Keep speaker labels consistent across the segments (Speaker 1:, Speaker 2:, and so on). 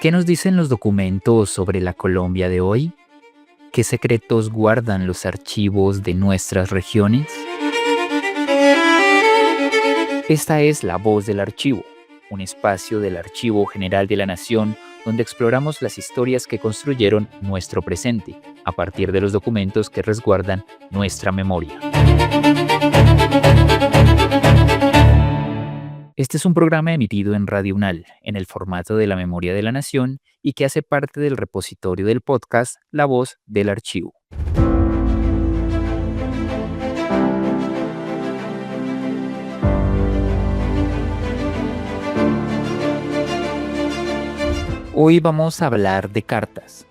Speaker 1: ¿Qué nos dicen los documentos sobre la Colombia de hoy? ¿Qué secretos guardan los archivos de nuestras regiones? Esta es La Voz del Archivo, un espacio del Archivo General de la Nación donde exploramos las historias que construyeron nuestro presente a partir de los documentos que resguardan nuestra memoria. Este es un programa emitido en Radio UNAL, en el formato de la Memoria de la Nación y que hace parte del repositorio del podcast La Voz del Archivo. Hoy vamos a hablar de cartas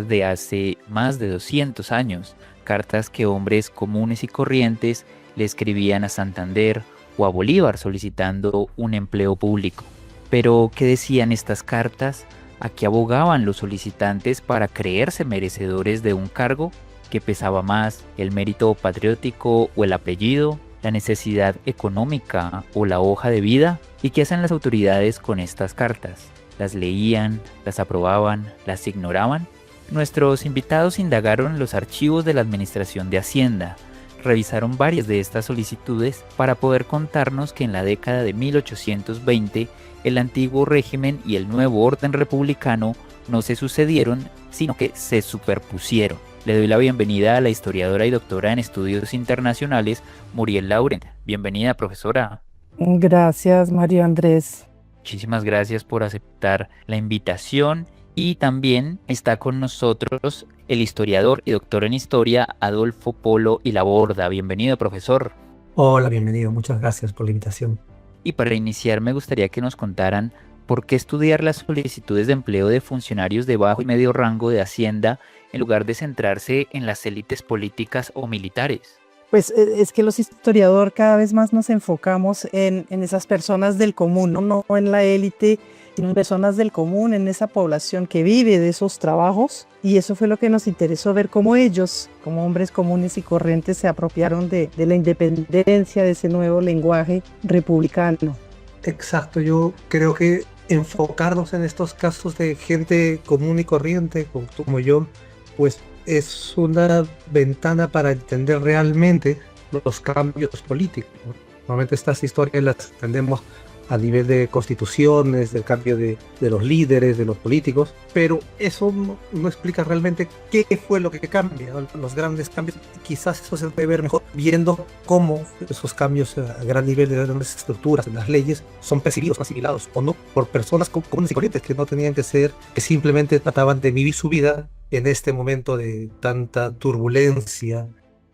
Speaker 1: de hace más de 200 años, cartas que hombres comunes y corrientes le escribían a Santander o a Bolívar solicitando un empleo público. Pero, ¿qué decían estas cartas? ¿A qué abogaban los solicitantes para creerse merecedores de un cargo? ¿Qué pesaba más, el mérito patriótico o el apellido, la necesidad económica o la hoja de vida? ¿Y qué hacen las autoridades con estas cartas? ¿Las leían, las aprobaban, las ignoraban? Nuestros invitados indagaron en los archivos de la Administración de Hacienda, revisaron varias de estas solicitudes para poder contarnos que en la década de 1820 el antiguo régimen y el nuevo orden republicano no se sucedieron, sino que se superpusieron. Le doy la bienvenida a la historiadora y doctora en estudios internacionales, Muriel Lauren. Bienvenida, profesora.
Speaker 2: Gracias, Mario Andrés.
Speaker 1: Muchísimas gracias por aceptar la invitación. Y también está con nosotros el historiador y doctor en historia Adolfo Polo y Laborda. Bienvenido, profesor.
Speaker 3: Hola, bienvenido. Muchas gracias por la invitación.
Speaker 1: Y para iniciar me gustaría que nos contaran por qué estudiar las solicitudes de empleo de funcionarios de bajo y medio rango de Hacienda en lugar de centrarse en las élites políticas o militares.
Speaker 2: Pues es que los historiadores cada vez más nos enfocamos en esas personas del común, no en la élite, sino en personas del común, en esa población que vive de esos trabajos. Y eso fue lo que nos interesó ver cómo ellos, como hombres comunes y corrientes, se apropiaron de la independencia, de ese nuevo lenguaje republicano.
Speaker 3: Exacto, yo creo que enfocarnos en estos casos de gente común y corriente, como yo, pues es una ventana para entender realmente los cambios políticos. Normalmente estas historias las entendemos a nivel de constituciones, del cambio de los líderes, de los políticos, pero eso no explica realmente qué fue lo que cambia, los grandes cambios. Quizás eso se puede ver mejor viendo cómo esos cambios a gran nivel de las estructuras, de las leyes, son percibidos, asimilados o no por personas comunes y corrientes que no tenían que ser, que simplemente trataban de vivir su vida en este momento de tanta turbulencia.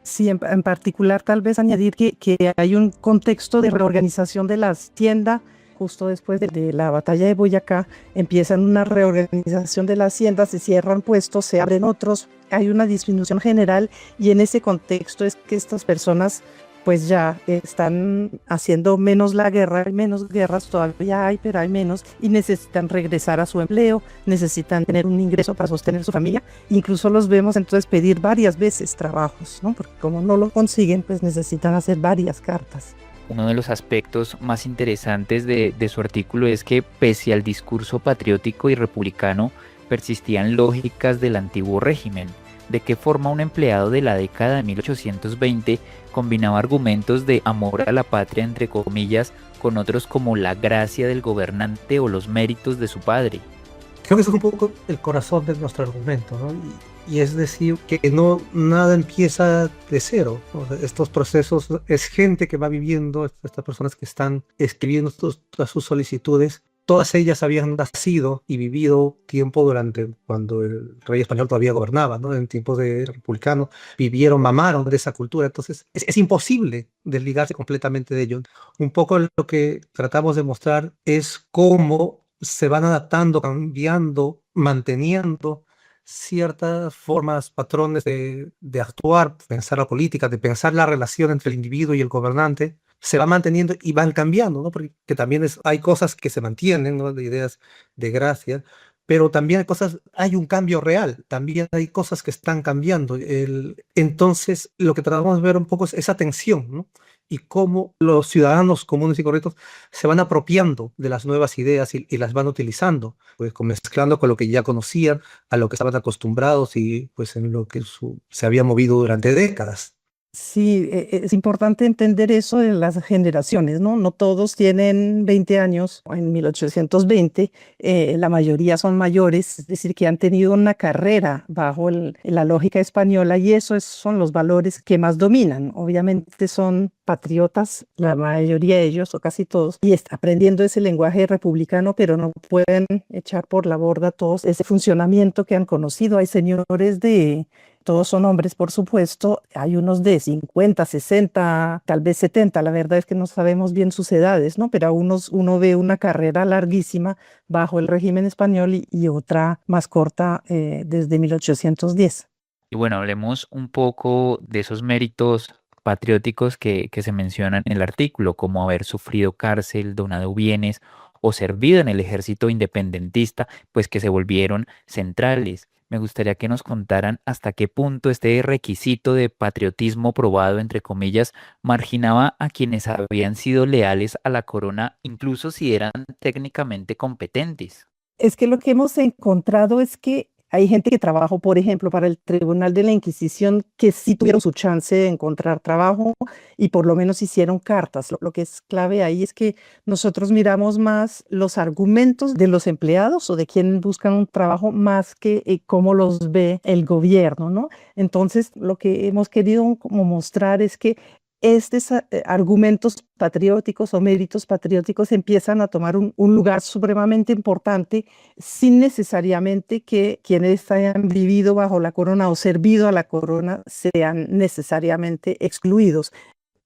Speaker 2: Sí, en particular tal vez añadir que hay un contexto de reorganización de la hacienda. Justo después de la batalla de Boyacá empiezan una reorganización de la hacienda, se cierran puestos, se abren otros, hay una disminución general y en ese contexto es que estas personas pues ya están haciendo menos la guerra, hay menos guerras, todavía hay, pero hay menos, y necesitan regresar a su empleo, necesitan tener un ingreso para sostener su familia, incluso los vemos entonces pedir varias veces trabajos, ¿no? Porque como no lo consiguen, pues necesitan hacer varias cartas.
Speaker 1: Uno de los aspectos más interesantes de su artículo es que pese al discurso patriótico y republicano, persistían lógicas del antiguo régimen. ¿De qué forma un empleado de la década de 1820 combinaba argumentos de amor a la patria, entre comillas, con otros como la gracia del gobernante o los méritos de su padre?
Speaker 3: Creo que eso es un poco el corazón de nuestro argumento, ¿no? Y es decir, que no nada empieza de cero. O sea, estos procesos es gente que va viviendo, estas personas que están escribiendo todas sus solicitudes. Todas ellas habían nacido y vivido tiempo durante cuando el rey español todavía gobernaba, ¿no? En tiempos de republicano, vivieron, mamaron de esa cultura. Entonces es imposible desligarse completamente de ello. Un poco lo que tratamos de mostrar es cómo se van adaptando, cambiando, manteniendo ciertas formas, patrones de actuar, pensar la política, de pensar la relación entre el individuo y el gobernante, se va manteniendo y van cambiando, ¿no? Porque también hay cosas que se mantienen, ¿no? De ideas de gracia, pero también hay un cambio real, también hay cosas que están cambiando. Entonces, lo que tratamos de ver un poco es esa tensión, ¿no? y cómo los ciudadanos comunes y corrientes se van apropiando de las nuevas ideas y las van utilizando, pues mezclando con lo que ya conocían, a lo que estaban acostumbrados y pues en lo que se había movido durante décadas.
Speaker 2: Sí, es importante entender eso de las generaciones, ¿no? No todos tienen 20 años en 1820, la mayoría son mayores, es decir, que han tenido una carrera bajo la lógica española y son los valores que más dominan. Obviamente son patriotas, la mayoría de ellos o casi todos, y está aprendiendo ese lenguaje republicano, pero no pueden echar por la borda todos ese funcionamiento que han conocido. Hay señores todos son hombres, por supuesto. Hay unos de 50, 60, tal vez 70. La verdad es que no sabemos bien sus edades, ¿no? Pero uno ve una carrera larguísima bajo el régimen español y otra más corta desde 1810.
Speaker 1: Y bueno, hablemos un poco de esos méritos patrióticos que se mencionan en el artículo, como haber sufrido cárcel, donado bienes o servido en el ejército independentista, pues que se volvieron centrales. Me gustaría que nos contaran hasta qué punto este requisito de patriotismo probado, entre comillas, marginaba a quienes habían sido leales a la corona, incluso si eran técnicamente competentes.
Speaker 2: Es que lo que hemos encontrado es que hay gente que trabajó, por ejemplo, para el Tribunal de la Inquisición, que sí tuvieron su chance de encontrar trabajo y por lo menos hicieron cartas. Lo que es clave ahí es que nosotros miramos más los argumentos de los empleados o de quienes buscan un trabajo más que cómo los ve el gobierno, ¿no? Entonces, lo que hemos querido como mostrar es que estos argumentos patrióticos o méritos patrióticos empiezan a tomar un lugar supremamente importante sin necesariamente que quienes hayan vivido bajo la corona o servido a la corona sean necesariamente excluidos.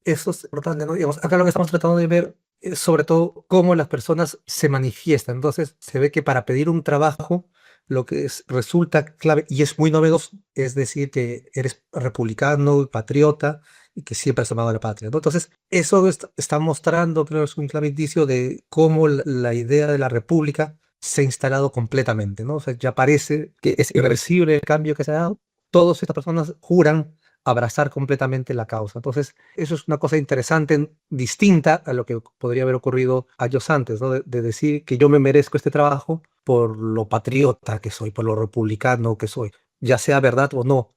Speaker 3: Eso es importante, ¿no? Digamos, acá lo que estamos tratando de ver es sobre todo cómo las personas se manifiestan. Entonces, se ve que para pedir un trabajo, lo que resulta clave y es muy novedoso, es decir, que eres republicano, patriota y que siempre has amado a la patria, ¿no? Entonces, eso está mostrando, creo, es un clave indicio de cómo la idea de la república se ha instalado completamente, ¿no? O sea, ya parece que es irreversible el cambio que se ha dado. Todas estas personas juran abrazar completamente la causa. Entonces, eso es una cosa interesante, distinta a lo que podría haber ocurrido años antes, ¿no? De decir que yo me merezco este trabajo por lo patriota que soy, por lo republicano que soy, ya sea verdad o no.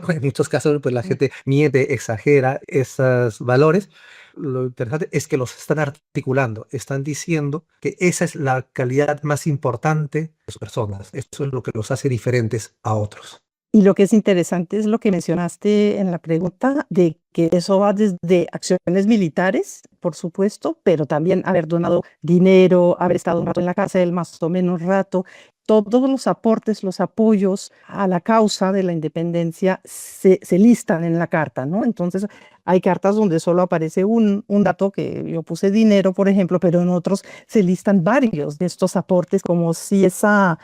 Speaker 3: En muchos casos, pues la gente miente, exagera esos valores. Lo interesante es que los están articulando, están diciendo que esa es la calidad más importante de sus personas. Eso es lo que los hace diferentes a otros.
Speaker 2: Y lo que es interesante es lo que mencionaste en la pregunta, de que eso va desde acciones militares, por supuesto, pero también haber donado dinero, haber estado un rato en la cárcel, más o menos rato. Todos los aportes, los apoyos a la causa de la independencia se listan en la carta, ¿no? Entonces, hay cartas donde solo aparece un dato, que yo puse dinero, por ejemplo, pero en otros se listan varios de estos aportes, como si esa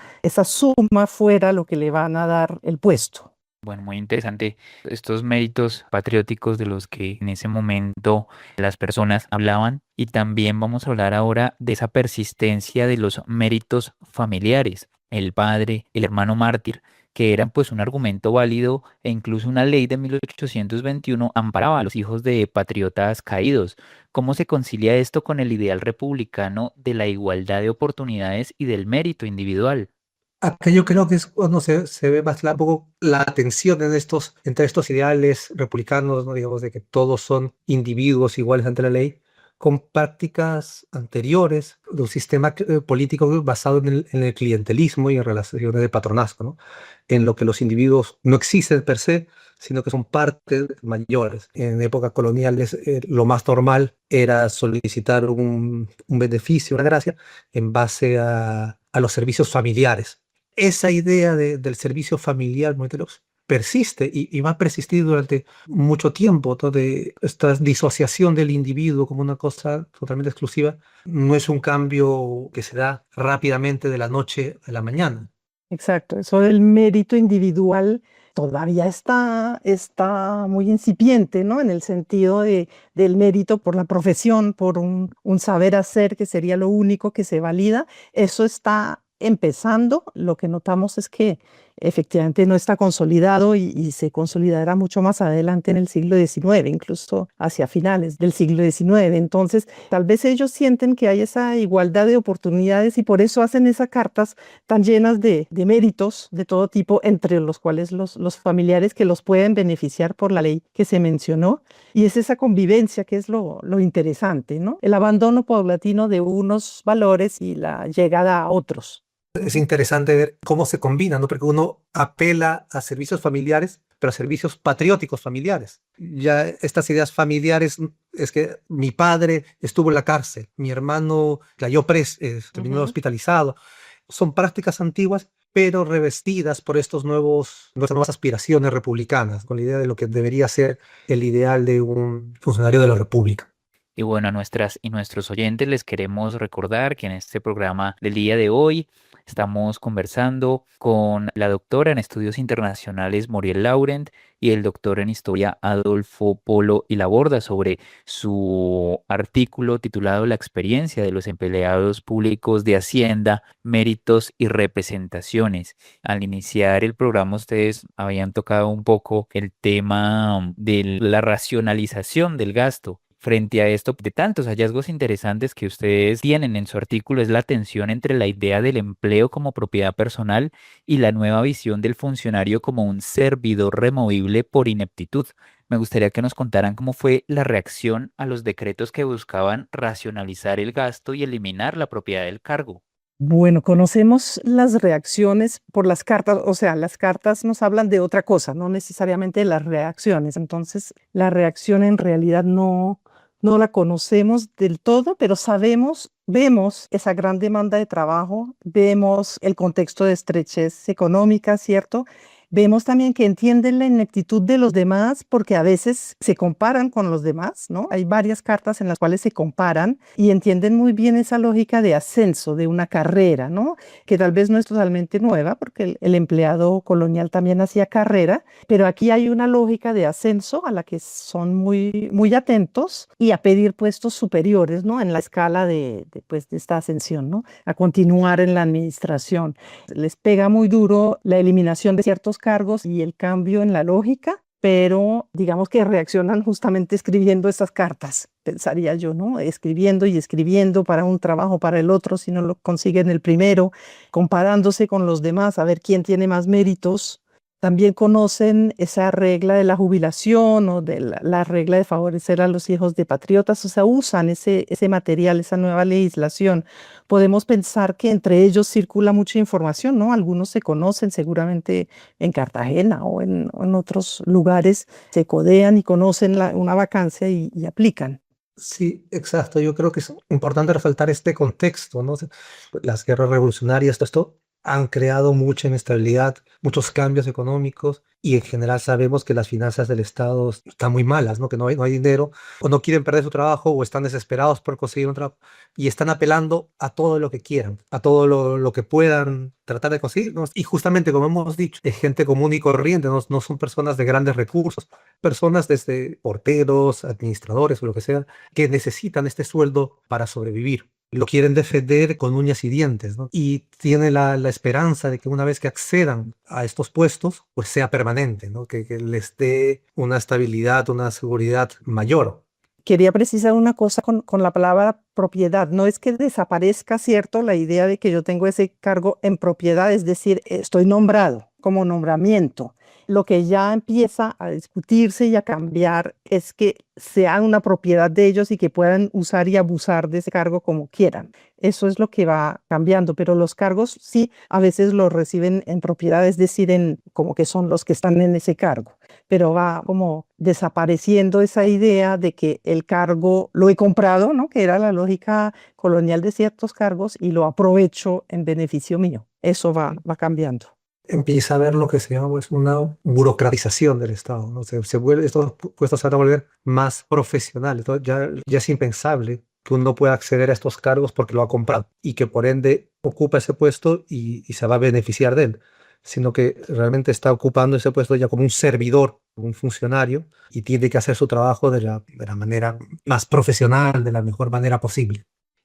Speaker 2: suma fuera lo que le van a dar el puesto.
Speaker 1: Bueno, muy interesante estos méritos patrióticos de los que en ese momento las personas hablaban, y también vamos a hablar ahora de esa persistencia de los méritos familiares, el padre, el hermano mártir, que eran pues un argumento válido, e incluso una ley de 1821 amparaba a los hijos de patriotas caídos. ¿Cómo se concilia esto con el ideal republicano de la igualdad de oportunidades y del mérito individual?
Speaker 3: Acá yo creo que es cuando se ve más un poco la tensión entre estos ideales republicanos, ¿no? Digamos, de que todos son individuos iguales ante la ley, con prácticas anteriores de un sistema político basado en el clientelismo y en relaciones de patronazgo, ¿no? En lo que los individuos no existen per se, sino que son partes mayores. En épocas coloniales, lo más normal era solicitar un beneficio, una gracia, en base a los servicios familiares. Esa idea del servicio familiar muy veloz persiste y va a persistir durante mucho tiempo. ¿No? De esta disociación del individuo como una cosa totalmente exclusiva no es un cambio que se da rápidamente de la noche a la mañana.
Speaker 2: Exacto, eso del mérito individual todavía está muy incipiente, ¿no? En el sentido del mérito por la profesión, por un saber hacer que sería lo único que se valida. Eso está empezando. Lo que notamos es que efectivamente no está consolidado y se consolidará mucho más adelante en el siglo XIX, incluso hacia finales del siglo XIX. Entonces, tal vez ellos sienten que hay esa igualdad de oportunidades y por eso hacen esas cartas tan llenas de méritos de todo tipo, entre los cuales los familiares que los pueden beneficiar por la ley que se mencionó. Y es esa convivencia que es lo interesante, ¿no? El abandono paulatino de unos valores y la llegada a otros.
Speaker 3: Es interesante ver cómo se combinan, ¿no? Porque uno apela a servicios familiares, pero a servicios patrióticos familiares. Ya estas ideas familiares es que mi padre estuvo en la cárcel, mi hermano cayó preso, terminó hospitalizado. Son prácticas antiguas, pero revestidas por nuestras nuevas aspiraciones republicanas, con la idea de lo que debería ser el ideal de un funcionario de la República.
Speaker 1: Y bueno, a nuestras y nuestros oyentes les queremos recordar que en este programa del día de hoy estamos conversando con la doctora en estudios internacionales Muriel Laurent y el doctor en historia Adolfo Polo y Laborda sobre su artículo titulado La experiencia de los empleados públicos de Hacienda, méritos y representaciones. Al iniciar el programa ustedes habían tocado un poco el tema de la racionalización del gasto. Frente a esto, de tantos hallazgos interesantes que ustedes tienen en su artículo, es la tensión entre la idea del empleo como propiedad personal y la nueva visión del funcionario como un servidor removible por ineptitud. Me gustaría que nos contaran cómo fue la reacción a los decretos que buscaban racionalizar el gasto y eliminar la propiedad del cargo.
Speaker 2: Bueno, conocemos las reacciones por las cartas, o sea, las cartas nos hablan de otra cosa, no necesariamente de las reacciones. Entonces, la reacción en realidad no la conocemos del todo, pero vemos esa gran demanda de trabajo, vemos el contexto de estrechez económica, ¿cierto? Vemos también que entienden la ineptitud de los demás porque a veces se comparan con los demás, ¿no? Hay varias cartas en las cuales se comparan y entienden muy bien esa lógica de ascenso de una carrera, ¿no? Que tal vez no es totalmente nueva porque el empleado colonial también hacía carrera, pero aquí hay una lógica de ascenso a la que son muy atentos y a pedir puestos superiores, ¿no? En la escala pues, de esta ascensión, ¿no? A continuar en la administración. Les pega muy duro la eliminación de ciertos cargos y el cambio en la lógica, pero digamos que reaccionan justamente escribiendo esas cartas, pensaría yo, ¿no? Escribiendo y escribiendo para un trabajo, para el otro, si no lo consiguen el primero, comparándose con los demás, a ver quién tiene más méritos. También conocen esa regla de la jubilación o de la regla de favorecer a los hijos de patriotas, o sea, usan ese material, esa nueva legislación. Podemos pensar que entre ellos circula mucha información, ¿no? Algunos se conocen seguramente en Cartagena o en otros lugares, se codean y conocen una vacancia y aplican.
Speaker 3: Sí, exacto. Yo creo que es importante resaltar este contexto, ¿no? Las guerras revolucionarias, todo esto han creado mucha inestabilidad, muchos cambios económicos y en general sabemos que las finanzas del Estado están muy malas, ¿no? Que no hay dinero o no quieren perder su trabajo o están desesperados por conseguir un trabajo y están apelando a todo lo que quieran, a todo lo que puedan tratar de conseguir, ¿no? Y justamente como hemos dicho, es gente común y corriente, no son personas de grandes recursos, personas desde porteros, administradores o lo que sea, que necesitan este sueldo para sobrevivir. Lo quieren defender con uñas y dientes, ¿no? Y tienen la esperanza de que una vez que accedan a estos puestos, pues sea permanente, ¿no? Que les dé una estabilidad, una seguridad mayor.
Speaker 2: Quería precisar una cosa con la palabra propiedad. No es que desaparezca, ¿cierto? La idea de que yo tengo ese cargo en propiedad, es decir, estoy nombrado como nombramiento. Lo que ya empieza a discutirse y a cambiar es que sea una propiedad de ellos y que puedan usar y abusar de ese cargo como quieran. Eso es lo que va cambiando, pero los cargos sí a veces los reciben en propiedad, es decir, como que son los que están en ese cargo, pero va como desapareciendo esa idea de que el cargo lo he comprado, ¿no? Que era la lógica colonial de ciertos cargos y lo aprovecho en beneficio mío. Eso va cambiando.
Speaker 3: Empieza a ver lo que se llama pues, una burocratización del Estado, ¿no? Estos puestos se van a volver más profesionales. Entonces ya es impensable que uno pueda acceder a estos cargos porque lo ha comprado y que por ende ocupa ese puesto y se va a beneficiar de él, sino que realmente está ocupando ese puesto ya como un servidor, como un funcionario y tiene que hacer su trabajo de la manera más profesional, de la mejor manera posible.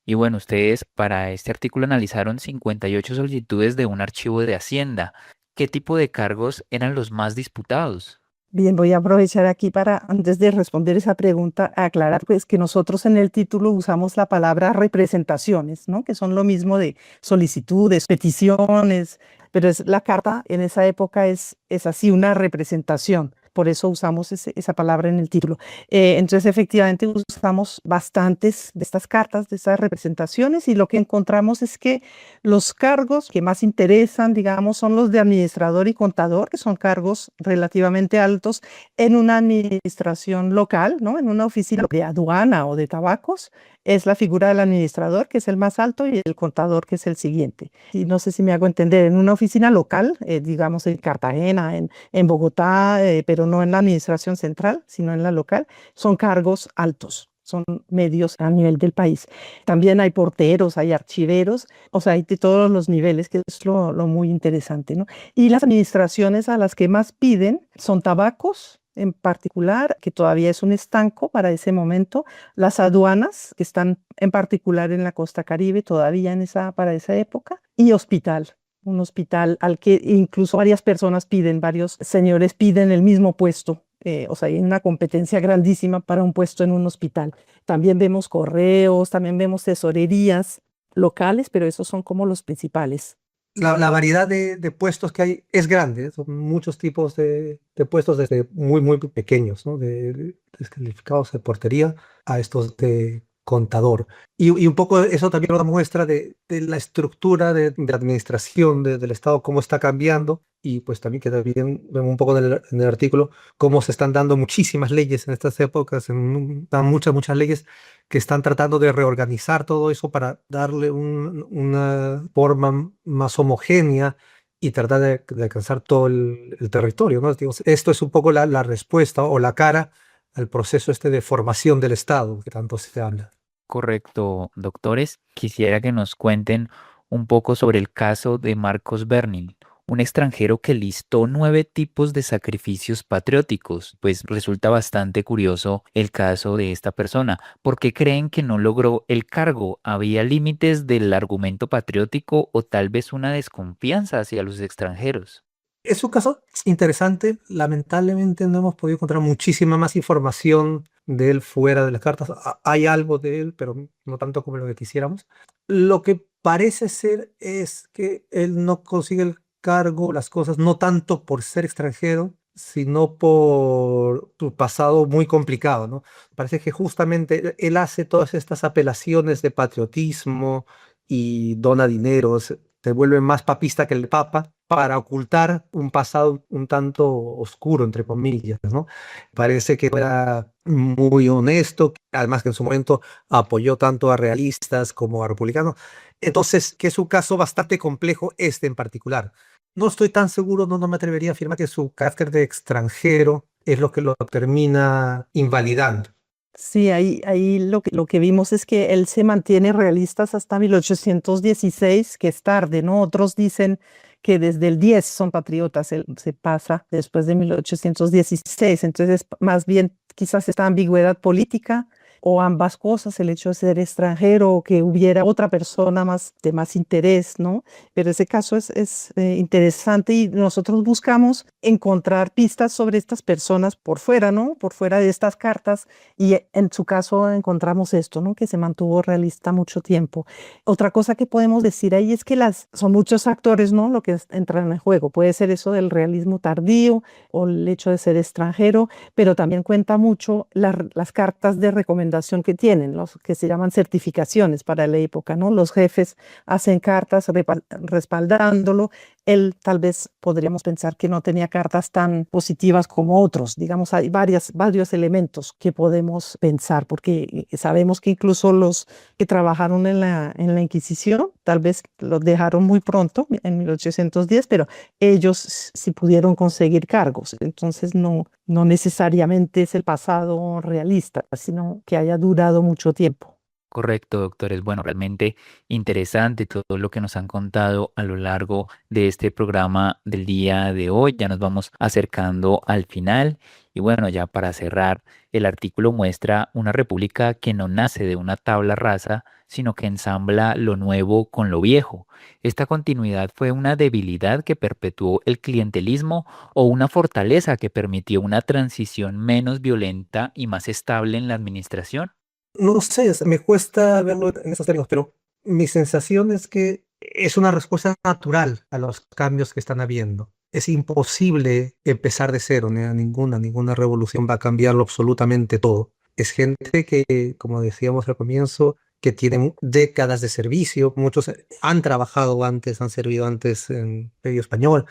Speaker 1: Y bueno, ustedes para este artículo analizaron 58 solicitudes de un archivo de Hacienda. ¿Qué tipo de cargos eran los más disputados?
Speaker 2: Bien, voy a aprovechar aquí para, antes de responder esa pregunta, aclarar pues que nosotros en el título usamos la palabra representaciones, ¿no? Que son lo mismo de solicitudes, peticiones, pero es la carta en esa época es así una representación. Por eso usamos esa palabra en el título. Entonces, efectivamente, usamos bastantes de estas cartas, de estas representaciones, y lo que encontramos es que los cargos que más interesan, digamos, son los de administrador y contador, que son cargos relativamente altos en una administración local, ¿no? En una oficina de aduana o de tabacos, es la figura del administrador, que es el más alto, y el contador, que es el siguiente. Y no sé si me hago entender, en una oficina local, digamos en Cartagena, en Bogotá, pero no en la administración central, sino en la local, son cargos altos. Son medios a nivel del país. También hay porteros, hay archiveros, o sea, hay de todos los niveles, que es lo muy interesante, ¿no? Y las administraciones a las que más piden son tabacos, en particular, que todavía es un estanco para ese momento, las aduanas, que están en particular en la costa Caribe, todavía para esa época, y hospital. Un hospital al que incluso varias personas piden, varios señores piden el mismo puesto. O sea, hay una competencia grandísima para un puesto en un hospital. También vemos correos, también vemos tesorerías locales, pero esos son como los principales.
Speaker 3: La variedad de puestos que hay es grande, son muchos tipos de puestos, desde muy, muy pequeños, ¿no? De descalificados de portería a estos de contador. Y un poco eso también nos da muestra de la estructura de administración del Estado, cómo está cambiando, y pues también que también vemos un poco en el artículo cómo se están dando muchísimas leyes en estas épocas, dan muchas, muchas leyes que están tratando de reorganizar todo eso para darle una forma más homogénea y tratar de alcanzar todo el territorio, ¿no? Digamos, esto es un poco la respuesta o la cara al proceso este de formación del Estado que tanto se habla.
Speaker 1: Correcto, doctores. Quisiera que nos cuenten un poco sobre el caso de Marcos Bernin, un extranjero que listó 9 tipos de sacrificios patrióticos. Pues resulta bastante curioso el caso de esta persona. ¿Por qué creen que no logró el cargo? ¿Había límites del argumento patriótico o tal vez una desconfianza hacia los extranjeros?
Speaker 3: Es un caso interesante. Lamentablemente no hemos podido encontrar muchísima más información de él fuera de las cartas. Hay algo de él, pero no tanto como lo que quisiéramos. Lo que parece ser es que él no consigue el cargo, las cosas, no tanto por ser extranjero, sino por su pasado muy complicado, ¿no? Parece que justamente él hace todas estas apelaciones de patriotismo y dona dinero, se vuelve más papista que el Papa para ocultar un pasado un tanto oscuro, entre comillas, ¿no? Parece que era muy honesto, además que en su momento apoyó tanto a realistas como a republicanos. Entonces, que es un caso bastante complejo este en particular. No estoy tan seguro, no me atrevería a afirmar que su carácter de extranjero es lo que lo termina invalidando.
Speaker 2: Sí, ahí lo que vimos es que él se mantiene realistas hasta 1816, que es tarde, ¿no? Otros dicen que desde el 10 son patriotas, él se pasa después de 1816, entonces más bien quizás esta ambigüedad política o ambas cosas, el hecho de ser extranjero o que hubiera otra persona más de más interés, ¿no? Pero ese caso es interesante y nosotros buscamos encontrar pistas sobre estas personas por fuera, ¿no? Por fuera de estas cartas y en su caso encontramos esto, ¿no? Que se mantuvo realista mucho tiempo. Otra cosa que podemos decir ahí es que son muchos actores, ¿no? Lo que entra en el juego. Puede ser eso del realismo tardío o el hecho de ser extranjero, pero también cuenta mucho las cartas de recomendación que tienen, los que se llaman certificaciones para la época, ¿no? Los jefes hacen cartas respaldándolo. Él tal vez podríamos pensar que no tenía cartas tan positivas como otros. Digamos, hay varios elementos que podemos pensar, porque sabemos que incluso los que trabajaron en la Inquisición, tal vez los dejaron muy pronto, en 1810, pero ellos sí pudieron conseguir cargos. Entonces no necesariamente es el pasado realista, sino que haya durado mucho tiempo.
Speaker 1: Correcto, doctores. Bueno, realmente interesante todo lo que nos han contado a lo largo de este programa del día de hoy. Ya nos vamos acercando al final. Y bueno, ya para cerrar, el artículo muestra una república que no nace de una tabla rasa, sino que ensambla lo nuevo con lo viejo. ¿Esta continuidad fue una debilidad que perpetuó el clientelismo o una fortaleza que permitió una transición menos violenta y más estable en la administración?
Speaker 3: No sé, me cuesta verlo en esos términos, pero mi sensación es que es una respuesta natural a los cambios que están habiendo. Es imposible empezar de cero, ninguna revolución va a cambiarlo absolutamente todo. Es gente que, como decíamos al comienzo, que tienen décadas de servicio, muchos han trabajado antes, han servido antes en medio español.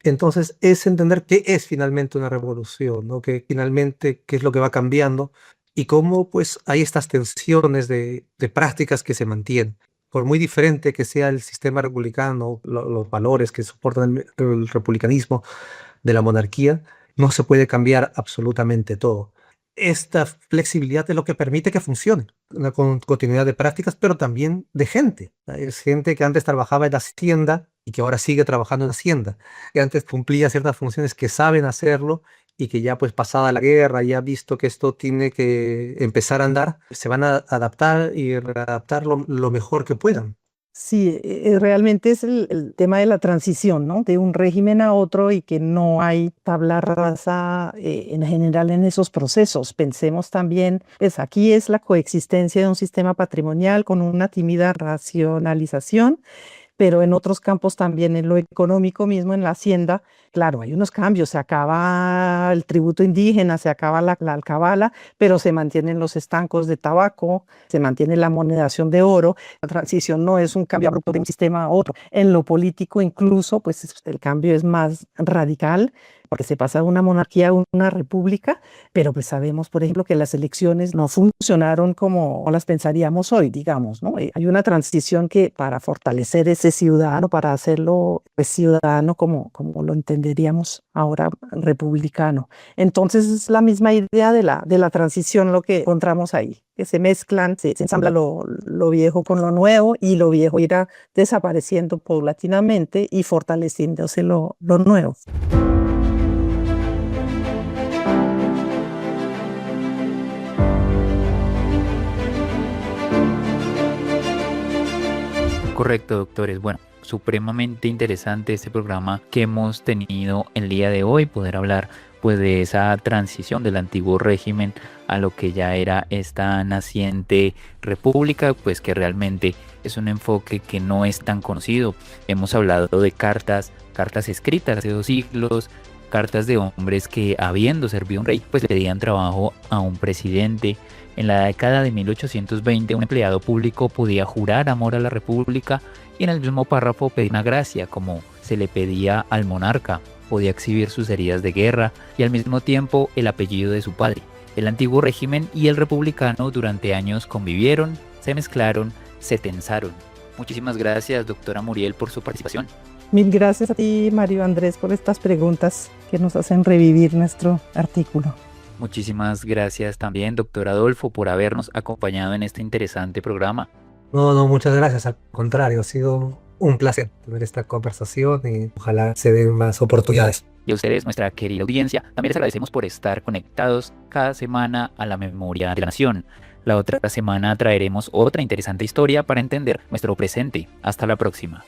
Speaker 3: Entonces, es entender qué es finalmente una revolución, ¿no? Que finalmente, qué es lo que va cambiando y cómo pues hay estas tensiones de prácticas que se mantienen. Por muy diferente que sea el sistema republicano, los valores que soportan el republicanismo de la monarquía, no se puede cambiar absolutamente todo. Esta flexibilidad es lo que permite que funcione, una continuidad de prácticas, pero también de gente. Es gente que antes trabajaba en la hacienda y que ahora sigue trabajando en la hacienda, que antes cumplía ciertas funciones, que saben hacerlo y que ya pues pasada la guerra, ya visto que esto tiene que empezar a andar, se van a adaptar y readaptar lo mejor que puedan.
Speaker 2: Sí, realmente es el tema de la transición, ¿no? De un régimen a otro y que no hay tabla rasa en general en esos procesos. Pensemos también, pues aquí es la coexistencia de un sistema patrimonial con una tímida racionalización, pero en otros campos también, en lo económico mismo, en la hacienda, claro, hay unos cambios, se acaba el tributo indígena, se acaba la alcabala, pero se mantienen los estancos de tabaco, se mantiene la monedación de oro. La transición no es un cambio abrupto de un sistema a otro. En lo político incluso, pues el cambio es más radical, porque se pasa de una monarquía a una república, pero pues sabemos, por ejemplo, que las elecciones no funcionaron como las pensaríamos hoy, digamos, ¿no? Hay una transición que para fortalecer ese ciudadano, para hacerlo pues, ciudadano como lo entenderíamos ahora republicano. Entonces es la misma idea de la transición lo que encontramos ahí, que se mezclan, se ensambla lo viejo con lo nuevo y lo viejo irá desapareciendo paulatinamente y fortaleciéndose lo nuevo.
Speaker 1: Correcto, doctores. Bueno, supremamente interesante este programa que hemos tenido el día de hoy, poder hablar pues de esa transición del antiguo régimen a lo que ya era esta naciente república, pues que realmente es un enfoque que no es tan conocido. Hemos hablado de cartas escritas hace 2 siglos, cartas de hombres que habiendo servido a un rey, pues le pedían trabajo a un presidente. En la década de 1820, un empleado público podía jurar amor a la república y en el mismo párrafo pedir una gracia, como se le pedía al monarca. Podía exhibir sus heridas de guerra y al mismo tiempo el apellido de su padre. El antiguo régimen y el republicano durante años convivieron, se mezclaron, se tensaron. Muchísimas gracias, doctora Muriel, por su participación.
Speaker 2: Mil gracias a ti, Mario Andrés, por estas preguntas que nos hacen revivir nuestro artículo.
Speaker 1: Muchísimas gracias también, doctor Adolfo, por habernos acompañado en este interesante programa.
Speaker 3: No, muchas gracias. Al contrario, ha sido un placer tener esta conversación y ojalá se den más oportunidades.
Speaker 1: Y a ustedes, nuestra querida audiencia, también les agradecemos por estar conectados cada semana a la memoria de la nación. La otra semana traeremos otra interesante historia para entender nuestro presente. Hasta la próxima.